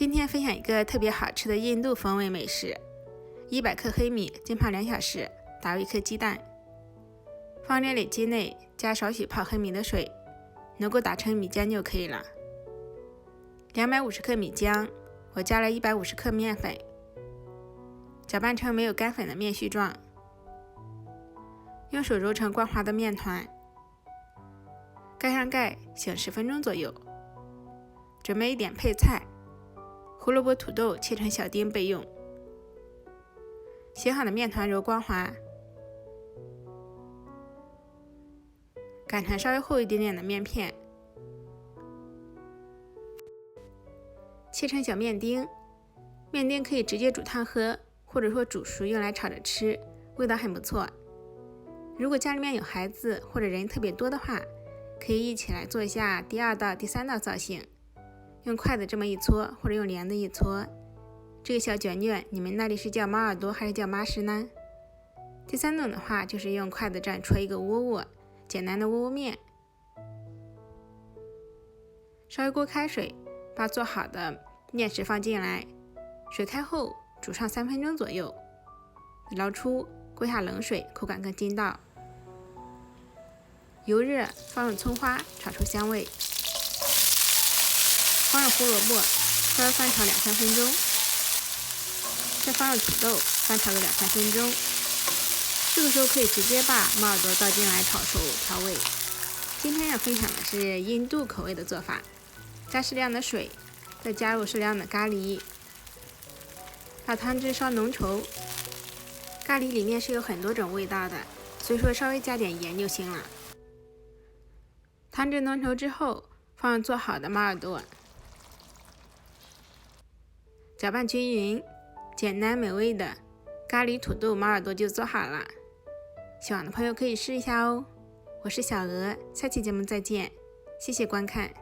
今天分享一个特别好吃的印度风味美食：100克黑米浸泡2小时，打入1颗鸡蛋，放热水机内加少许泡黑米的水，能够打成米浆就可以了。250克米浆，我加了150克面粉，搅拌成没有干粉的面絮状，用手揉成光滑的面团，盖上盖，醒10分钟左右。准备一点配菜，胡萝卜、土豆切成小丁备用。醒好的面团揉光滑，擀成稍微厚一点点的面片，切成小面丁。面丁可以直接煮汤喝，或者说煮熟用来炒着吃，味道很不错。如果家里面有孩子或者人特别多的话，可以一起来做一下第2道、第3道造型。用筷子这么一搓，或者用帘子一搓，这个小卷卷你们那里是叫猫耳朵还是叫妈丝呢？第3种的话就是用筷子这样戳一个窝窝，简单的窝窝面。烧一锅开水，把做好的面食放进来，水开后煮上3分钟左右，捞出，锅下冷水，口感更筋道。油热，放入葱花，炒出香味。放入胡萝卜，稍微翻炒2-3分钟，再放入土豆，翻炒个2-3分钟。这个时候可以直接把猫耳朵倒进来炒熟调味。今天要分享的是印度口味的做法，加适量的水，再加入适量的咖喱，把汤汁烧浓稠。咖喱里面是有很多种味道的，所以说稍微加点盐就行了。汤汁浓稠之后，放入做好的猫耳朵，搅拌均匀，简单美味的咖喱土豆猫耳朵就做好了。喜欢的朋友可以试一下哦。我是小鹅，下期节目再见，谢谢观看。